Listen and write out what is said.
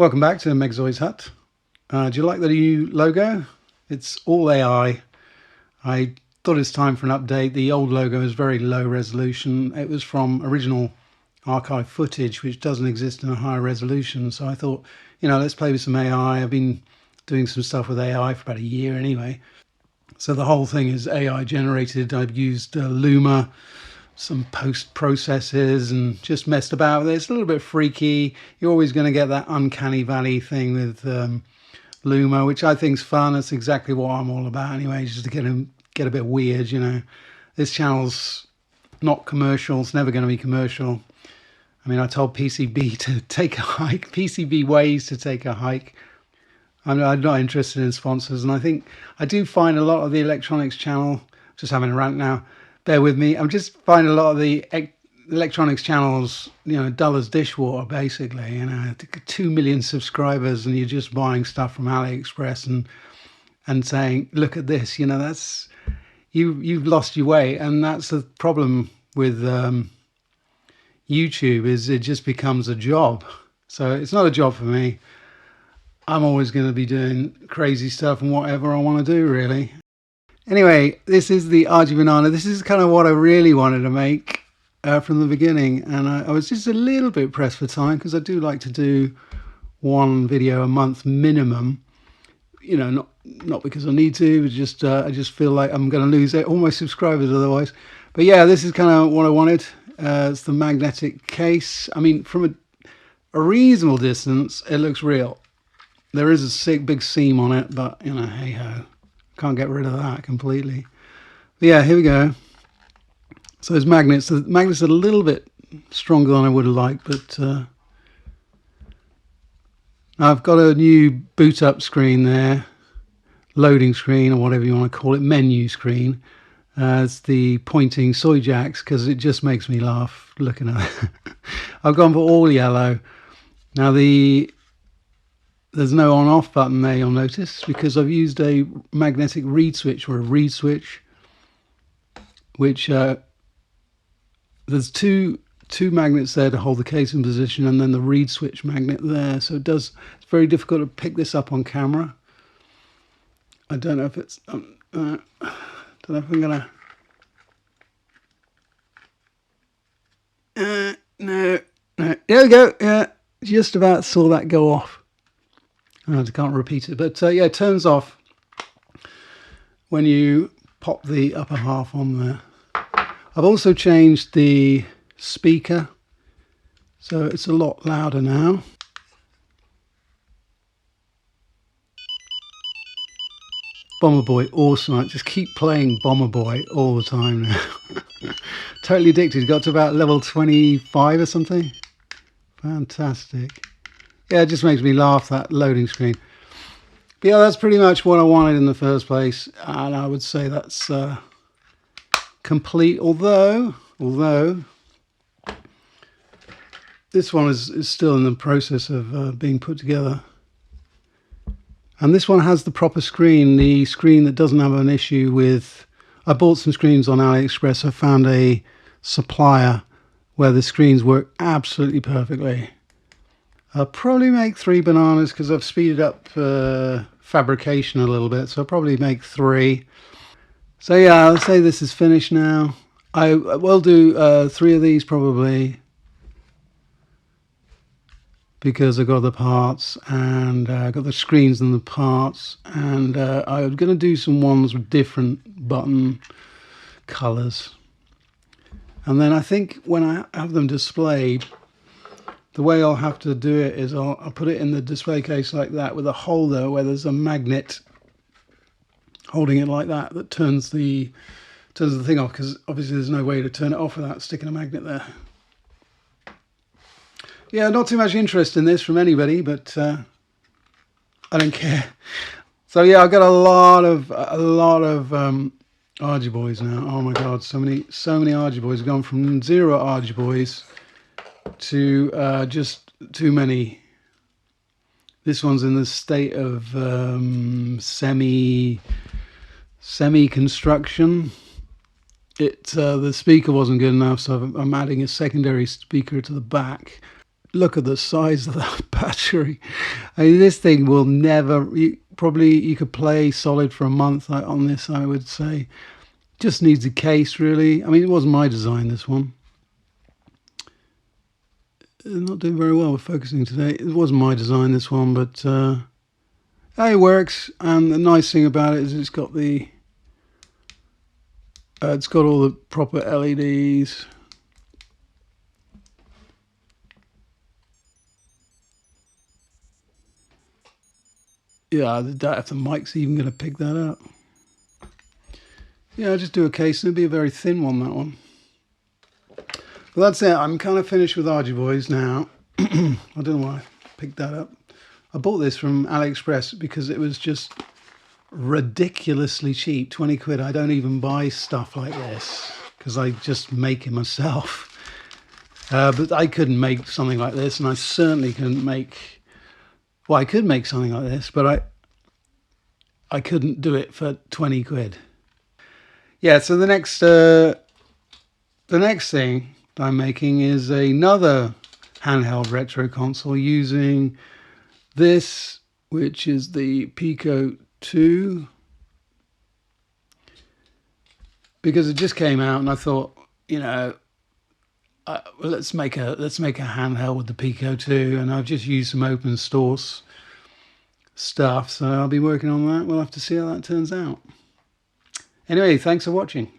Welcome back to Megzoid's Hut. Do you like the new logo? It's all AI. I thought it's time for an update. The old logo is very low resolution. It was from original archive footage, which doesn't exist in a higher resolution. So I thought, let's play with some AI. I've been doing some stuff with AI for about a year anyway. So the whole thing is AI generated. I've used Luma, some post processes, and just messed about with it. It's a little bit freaky. You're always going to get that uncanny valley thing with Luma, which I think is fun. That's exactly what I'm all about anyway, just to get a bit weird. This channel's not commercial. It's never going to be commercial. I mean, I told PCB to take a hike, PCB Ways to take a hike. I'm not interested in sponsors, and I think I do find a lot of the electronics channel, just having a rant now, bear with me, I'm just finding a lot of the electronics channels, dull as dishwater, basically. 2 million subscribers, and you're just buying stuff from AliExpress and saying, look at this, that's, you've lost your way. And that's the problem with YouTube, is it just becomes a job. So it's not a job for me. I'm always going to be doing crazy stuff and whatever I want to do, really. Anyway, this is the ArduBanana. This is kind of what I really wanted to make from the beginning. And I was just a little bit pressed for time, because I do like to do one video a month minimum. Not because I need to, but just I just feel like I'm going to lose all my subscribers otherwise. But yeah, this is kind of what I wanted. It's the magnetic case. I mean, from a reasonable distance, it looks real. There is a big seam on it, but, hey ho. Can't get rid of that completely. But yeah, here we go. So there's magnets. The magnets are a little bit stronger than I would have liked, but I've got a new boot up screen there, loading screen, or whatever you want to call it, menu screen. It's the pointing soy jacks, because it just makes me laugh looking at it. I've gone for all yellow. Now there's no on-off button there, you'll notice, because I've used a magnetic reed switch, or a reed switch, which there's two magnets there to hold the case in position, and then the reed switch magnet there. So it's very difficult to pick this up on camera. I don't know if it's don't know if I'm gonna no, there we go. Yeah, just about saw that go off. I can't repeat it, but yeah, it turns off when you pop the upper half on there. I've also changed the speaker, so it's a lot louder now. Bomber Boy, awesome. I just keep playing Bomber Boy all the time now. Totally addicted. Got to about level 25 or something. Fantastic. Yeah, it just makes me laugh, that loading screen. But yeah, that's pretty much what I wanted in the first place, and I would say that's complete. Although this one is still in the process of being put together. And this one has the proper screen, the screen that doesn't have an issue with... I bought some screens on AliExpress. I found a supplier where the screens work absolutely perfectly. I'll probably make 3 bananas, because I've speeded up fabrication a little bit, so I'll probably make 3. So yeah, I'll say this is finished now. I will do 3 of these probably, because I got the parts, and I got the screens and the parts, and I'm going to do some ones with different button colors. And then I think when I have them displayed, the way I'll have to do it is I'll put it in the display case like that, with a holder where there's a magnet holding it like that turns the thing off, because obviously there's no way to turn it off without sticking a magnet there. Yeah, not too much interest in this from anybody, but I don't care. So yeah, I've got a lot of ArduBoys now. Oh my god, so many ArduBoys. I've gone from 0 ArduBoys to just too many. This one's in the state of semi construction. The speaker wasn't good enough, so I'm adding a secondary speaker to the back look at the size of that battery. I mean, this thing will never, probably you could play solid for a month on this, I would say. Just needs a case, really. I mean, it wasn't my design, this one. Not doing very well with focusing today. It wasn't my design, this one, but it works. And the nice thing about it is it's got all the proper LEDs. Yeah, I doubt if the mic's even going to pick that up. Yeah, I'll just do a case. It'll be a very thin one, that one. Well, that's it. I'm kind of finished with ArduBoys now. I don't know why I picked that up. I bought this from AliExpress because it was just ridiculously cheap, 20 quid. I don't even buy stuff like this because I just make it myself. But I couldn't make something like this, and I certainly couldn't make... Well, I could make something like this, but I couldn't do it for 20 quid. Yeah, so the next thing I'm making is another handheld retro console using this, which is the Pico 2, because it just came out, and I thought, you know, let's make a handheld with the Pico 2, and I've just used some open source stuff, so I'll be working on that. We'll have to see how that turns out. Anyway, thanks for watching.